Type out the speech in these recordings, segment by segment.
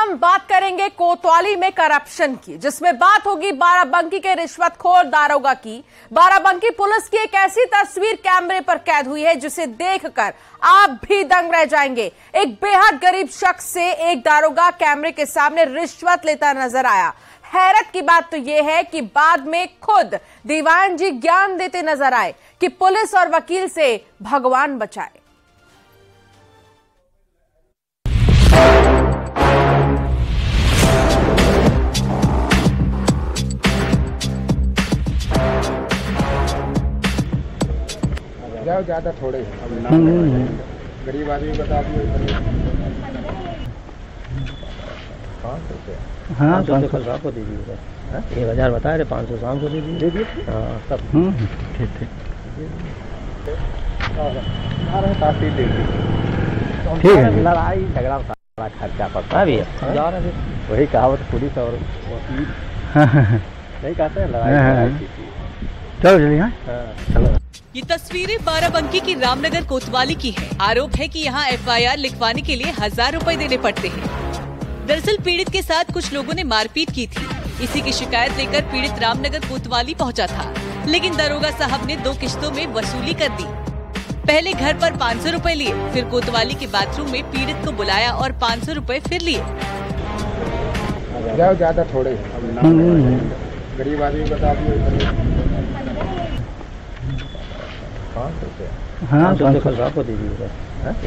हम बात करेंगे कोतवाली में करप्शन की, जिसमें बात होगी बाराबंकी के रिश्वतखोर दारोगा की। बाराबंकी पुलिस की एक ऐसी तस्वीर कैमरे पर कैद हुई है जिसे देखकर आप भी दंग रह जाएंगे। एक बेहद गरीब शख्स से एक दारोगा कैमरे के सामने रिश्वत लेता नजर आया। हैरत की बात तो यह है कि बाद में खुद दीवान जी ज्ञान देते नजर आए कि पुलिस और वकील से भगवान बचाए। ज्यादा थोड़े गरीब आदमी बता दिए 500 रुपये। हाँ 500 कल रात को दे दीजिए। 1000 बता रहे, 500 शाम को दे दीजिए। हाँ सब ठीक ठीक ठीक है। लड़ाई झगड़ा सारा खर्चा पड़ता है भैया। वही कहावत पुलिस और वकील नहीं कहते हैं लड़ाई। चलो चलिए। चलो। ये तस्वीरें बाराबंकी की रामनगर कोतवाली की है। आरोप है कि यहाँ FIR लिखवाने के लिए 1000 रुपए देने पड़ते हैं। दरअसल पीड़ित के साथ कुछ लोगों ने मारपीट की थी। इसी की शिकायत लेकर पीड़ित रामनगर कोतवाली पहुँचा था, लेकिन दरोगा साहब ने 2 किश्तों में वसूली कर दी। पहले घर पर 500 रुपए लिए, फिर कोतवाली के बाथरूम में पीड़ित को बुलाया और 500 रुपए फिर लिए। ज्यादा थोड़े गरीब आदमी बता दिए 500 रुपये। हाँ 500 कल रात को दे दीजिए।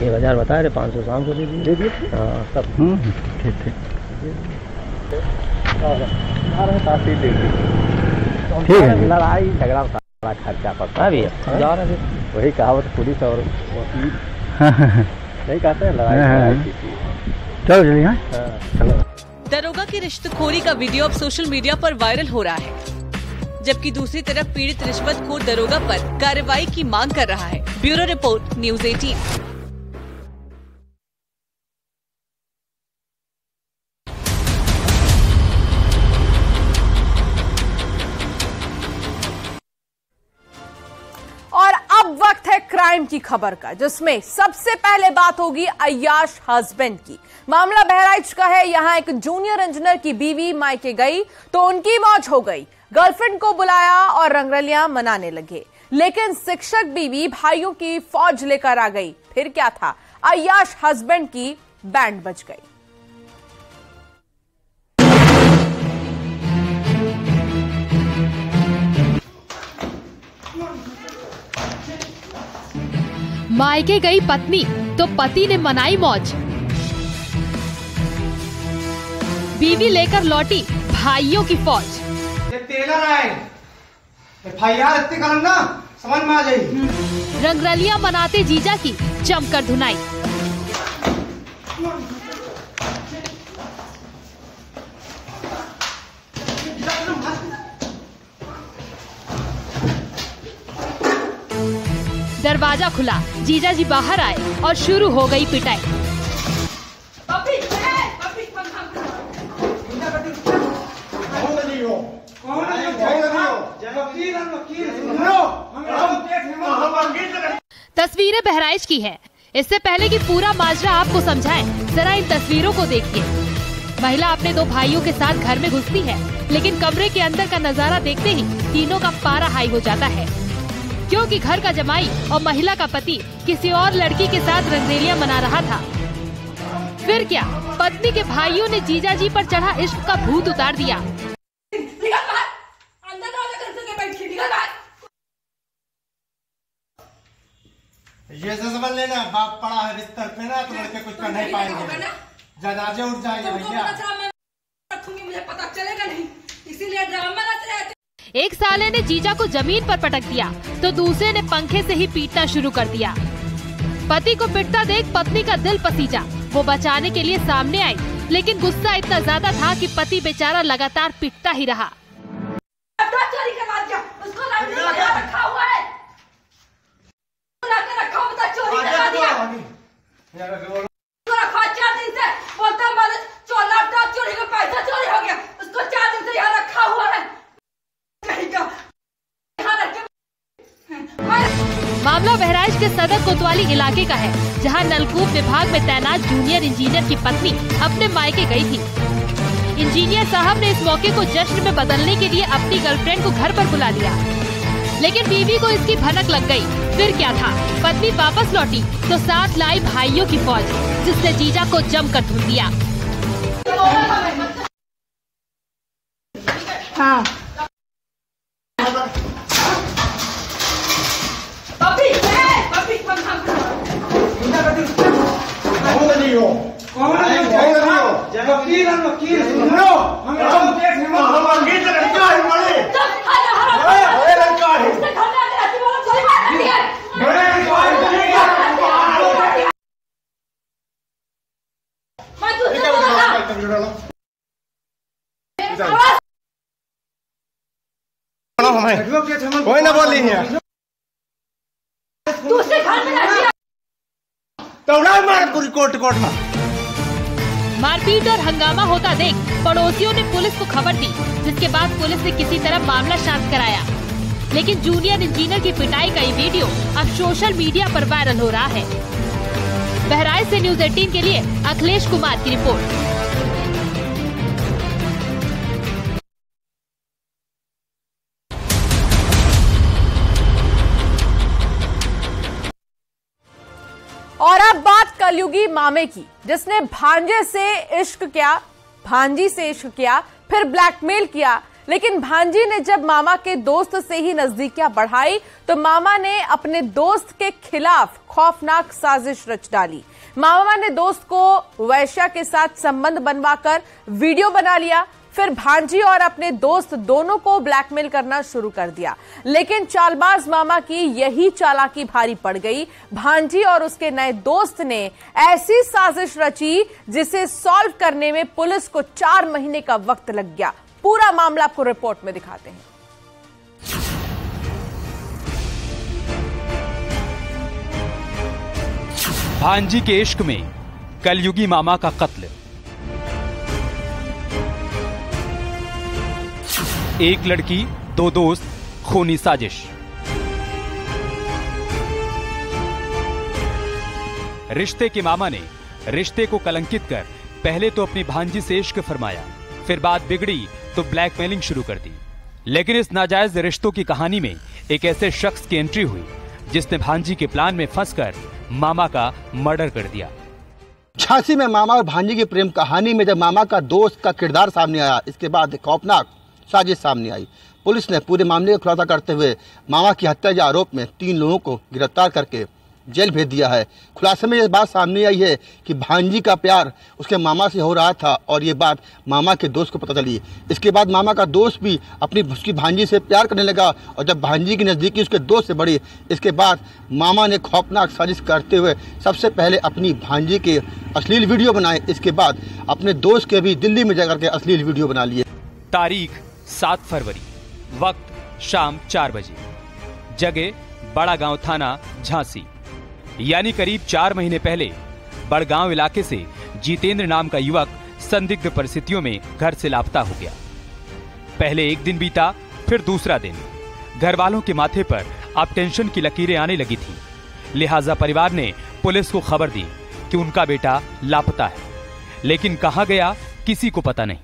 1000 बता रहे, 500 शाम को दे दीजिए। हाँ सब ठीक ठीक ठीक है। लड़ाई झगड़ा सारा खर्चा पड़ता है भैया। वही कहावत पुलिस और वकील नहीं कहते हैं लड़ाई। चलो चलिए। दरोगा की रिश्वतखोरी का वीडियो अब सोशल मीडिया पर वायरल हो रहा है, जबकि दूसरी तरफ पीड़ित रिश्वतखोर दरोगा पर कार्रवाई की मांग कर रहा है। Bureau report, news 18। और अब वक्त है क्राइम की खबर का, जिसमें सबसे पहले बात होगी अय्याश हस्बैंड की। मामला बहराइच का है। यहां एक जूनियर इंजीनियर की बीवी मायके गई तो उनकी मौज हो गई। गर्लफ्रेंड को बुलाया और रंगरलियां मनाने लगे, लेकिन शिक्षक बीवी भाइयों की फौज लेकर आ गई। फिर क्या था, अय्याश हस्बैंड की बैंड बज गई। मायके गई पत्नी तो पति ने मनाई मौज। बीवी लेकर लौटी भाइयों की फौज। ये टेलर आए, FIR इतनी कलम ना समझ में आ जाएगी। रंगरलियां मनाते जीजा की जमकर धुनाई। दरवाजा खुला, जीजा जी बाहर आए और शुरू हो गई पिटाई। तस्वीरें बहराइच की है। इससे पहले कि पूरा माजरा आपको समझाएं, जरा इन तस्वीरों को देखिए। महिला अपने 2 भाइयों के साथ घर में घुसती है, लेकिन कमरे के अंदर का नजारा देखते ही तीनों का पारा हाई हो जाता है, क्योंकि घर का जमाई और महिला का पति किसी और लड़की के साथ रंगरेलियां मना रहा था। फिर क्या, पत्नी के भाइयों ने जीजा जी पर चढ़ा इश्क का भूत उतार दिया। ये से समझ लेना, बाप पड़ा है बिस्तर पे ना तो लड़के कुछ कर नहीं पाएंगे। जनाजे उठ जाएंगे भैया। मुझे पता चलेगा नहीं, इसीलिए ड्रामा रच रहे थे। एक साले ने जीजा को जमीन पर पटक दिया तो दूसरे ने पंखे से ही पीटना शुरू कर दिया। पति को पिटता देख पत्नी का दिल पसीजा। वो बचाने के लिए सामने आई, लेकिन गुस्सा इतना ज्यादा था कि पति बेचारा लगातार पिटता ही रहा। चोरी करवा दिया, उसको रखा हुआ है, चोरी करवा दिया। उसको रखा 4 दिन से, बोलता चोर लैपटॉप चोरी का पैसा चोरी हो गया, उसको 4 दिन से यहाँ रखा हुआ है। यहाँ रख के मामला बहराइच के सदर कोतवाली इलाके का है, जहां नलकूप विभाग में तैनात जूनियर इंजीनियर की पत्नी अपने मायके गई थी। इंजीनियर साहब ने इस मौके को जश्न में बदलने के लिए अपनी गर्लफ्रेंड को घर पर बुला लिया, लेकिन बीवी को इसकी भनक लग गई। फिर क्या था, पत्नी वापस लौटी तो साथ लाई भाइयों की फौज, जिसने जीजा को जमकर धुन दिया। हाँ। कोई ना बोली है दूसरे घर में तो मार पूरी कोर्ट में। मारपीट और हंगामा होता देख पड़ोसियों ने पुलिस को खबर दी, जिसके बाद पुलिस ने किसी तरह मामला शांत कराया। लेकिन जूनियर इंजीनियर की पिटाई का ये वीडियो अब सोशल मीडिया पर वायरल हो रहा है। बहराइच से न्यूज़ 18 के लिए अखिलेश कुमार की रिपोर्ट। और अब बात कलयुगी मामे की, जिसने भांजे से इश्क किया, भांजी से इश्क किया, फिर ब्लैकमेल किया। लेकिन भांजी ने जब मामा के दोस्त से ही नजदीकियां बढ़ाई तो मामा ने अपने दोस्त के खिलाफ खौफनाक साजिश रच डाली। मामा ने दोस्त को वैश्या के साथ संबंध बनवाकर वीडियो बना लिया, फिर भांजी और अपने दोस्त दोनों को ब्लैकमेल करना शुरू कर दिया। लेकिन चालबाज मामा की यही चालाकी भारी पड़ गई। भांजी और उसके नए दोस्त ने ऐसी साजिश रची जिसे सॉल्व करने में पुलिस को 4 महीने का वक्त लग गया। पूरा मामला आपको रिपोर्ट में दिखाते हैं। भांजी के इश्क में कलयुगी मामा का कत्ल। एक लड़की, 2 दोस्त, खूनी साजिश। रिश्ते के मामा ने रिश्ते को कलंकित कर पहले तो अपनी भांजी से इश्क फरमाया, फिर बात बिगड़ी तो ब्लैकमेलिंग शुरू कर दी। लेकिन इस नाजायज रिश्तों की कहानी में एक ऐसे शख्स की एंट्री हुई जिसने भांजी के प्लान में फंसकर मामा का मर्डर कर दिया। झांसी में मामा और भांजी की प्रेम कहानी में जब मामा का दोस्त का किरदार सामने आया, इसके बाद खौफनाक साजिश सामने आई। पुलिस ने पूरे मामले का खुलासा करते हुए मामा की हत्या के आरोप में 3 लोगों को गिरफ्तार करके जेल भेज दिया है। खुलासे में यह बात सामने आई है कि भांजी का प्यार उसके मामा से हो रहा था और ये बात मामा के दोस्त को पता चली। इसके बाद मामा का दोस्त भी उसकी भांजी से प्यार करने लगा और जब भांजी की नज़दीकी उसके दोस्त से बढ़ी, इसके बाद मामा ने खौफनाक साजिश करते हुए सबसे पहले अपनी भांजी के अश्लील वीडियो बनाए, इसके बाद अपने दोस्त के भी दिल्ली में जाकर के अश्लील वीडियो बना लिए। तारीख 7 फरवरी, वक्त शाम 4 बजे, जगह बड़ा गांव थाना झांसी। यानी करीब 4 महीने पहले बड़गांव इलाके से जितेंद्र नाम का युवक संदिग्ध परिस्थितियों में घर से लापता हो गया। पहले एक दिन बीता, फिर दूसरा दिन। घर वालों के माथे पर अब टेंशन की लकीरें आने लगी थी। लिहाजा परिवार ने पुलिस को खबर दी कि उनका बेटा लापता है, लेकिन कहां गया किसी को पता नहीं।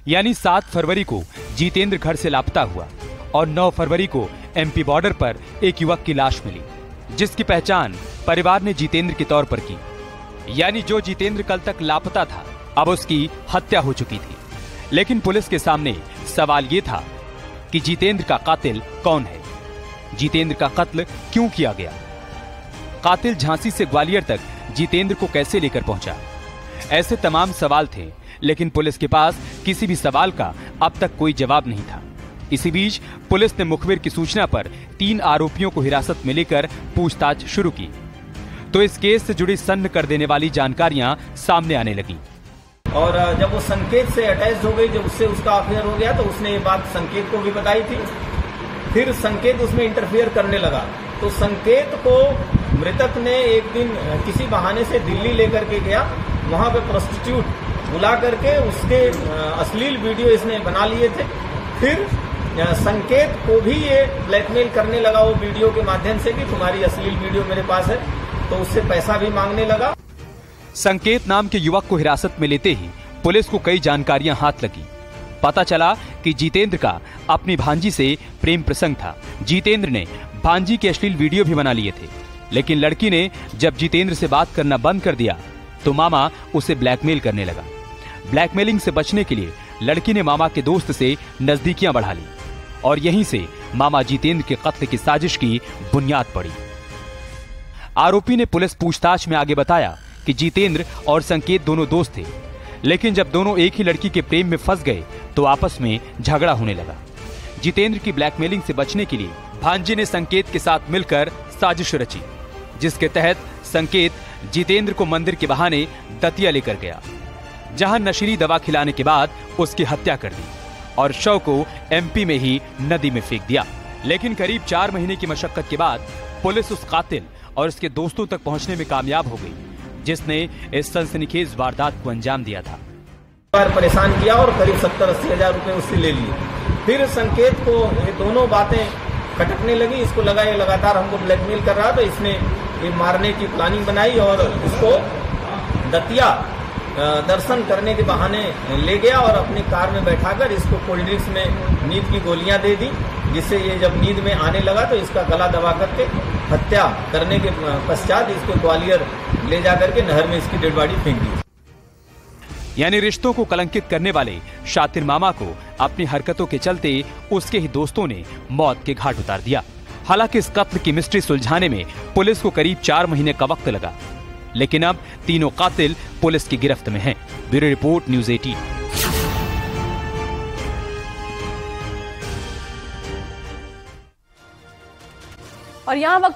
यानी 7 फरवरी को जितेंद्र घर से लापता हुआ और 9 फरवरी को एमपी बॉर्डर पर एक युवक की लाश मिली, जिसकी पहचान परिवार ने जितेंद्र के तौर पर की। यानी जो जितेंद्र कल तक लापता था, अब उसकी हत्या हो चुकी थी। लेकिन पुलिस के सामने सवाल ये था कि जितेंद्र का कातिल कौन है, जितेंद्र का कत्ल क्यों किया गया, कातिल झांसी से ग्वालियर तक जितेंद्र को कैसे लेकर पहुंचा। ऐसे तमाम सवाल थे, लेकिन पुलिस के पास किसी भी सवाल का अब तक कोई जवाब नहीं था। इसी बीच पुलिस ने मुखबिर की सूचना पर 3 आरोपियों को हिरासत में लेकर पूछताछ शुरू की, तो इस केस से जुड़ी सन्न कर देने वाली जानकारियां सामने आने लगी। और जब वो संकेत से अटैच हो गई, जब उससे उसका अफेयर हो गया, तो उसने ये बात संकेत को भी बताई थी। फिर संकेत उसमें इंटरफेयर करने लगा, तो संकेत को मृतक ने एक दिन किसी बहाने से दिल्ली लेकर के गया। वहां पे प्रोस्टिट्यूट बुला करके उसके अश्लील वीडियो इसने बना लिए थे। फिर संकेत को भी ये ब्लैकमेल करने लगा वो वीडियो के माध्यम से कि तुम्हारी अश्लील वीडियो मेरे पास है, तो उससे पैसा भी मांगने लगा। संकेत नाम के युवक को हिरासत में लेते ही पुलिस को कई जानकारियां हाथ लगी। पता चला कि जितेंद्र का अपनी भांजी से प्रेम प्रसंग था। जितेंद्र ने भांजी के अश्लील वीडियो भी बना लिए थे, लेकिन लड़की ने जब जितेंद्र से बात करना बंद कर दिया तो मामा उसे ब्लैकमेल करने लगा। ब्लैकमेलिंग से बचने के लिए लड़की ने मामा के दोस्त से नजदीकियां बढ़ा ली और यहीं से मामा जितेंद्र के कत्ल की साजिश की बुनियाद पड़ी। आरोपी ने पुलिस पूछताछ में आगे बताया कि जितेंद्र और संकेत दोनों दोस्त थे, लेकिन जब दोनों एक ही लड़की के प्रेम में फंस गए तो आपस में झगड़ा होने लगा। जितेंद्र की ब्लैकमेलिंग से बचने के लिए भांजी ने संकेत के साथ मिलकर साजिश रची, जिसके तहत संकेत जितेंद्र को मंदिर के बहाने दतिया लेकर गया, जहां नशीली दवा खिलाने के बाद उसकी हत्या कर दी और शव को एमपी में ही नदी में फेंक दिया। लेकिन करीब 4 महीने की मशक्कत के बाद पुलिस उस कातिल और उसके दोस्तों तक पहुंचने में कामयाब हो गई, जिसने इस सनसनीखेज वारदात को अंजाम दिया था। परेशान किया और करीब 70-80 हजार रुपए उससे ले लिए। फिर संकेत को ये दोनों बातें खटकने लगी, इसको लगा ये लगातार हमको ब्लैकमेल कर रहा, तो इसने ये मारने की प्लानिंग बनाई और इसको दतिया दर्शन करने के बहाने ले गया और अपनी कार में बैठाकर इसको कोल्ड ड्रिंक्स में नींद की गोलियां दे दी, जिससे ये जब नींद में आने लगा तो इसका गला दबा करके हत्या करने के पश्चात इसको ग्वालियर ले जाकर के नहर में इसकी डेड बॉडी फेंक दी। यानी रिश्तों को कलंकित करने वाले शातिर मामा को अपनी हरकतों के चलते उसके ही दोस्तों ने मौत के घाट उतार दिया। हालांकि इस कत्ल की मिस्ट्री सुलझाने में पुलिस को करीब 4 महीने का वक्त लगा, लेकिन अब तीनों कातिल पुलिस की गिरफ्त में हैं। Bureau report, news 18। और यहाँ वक्त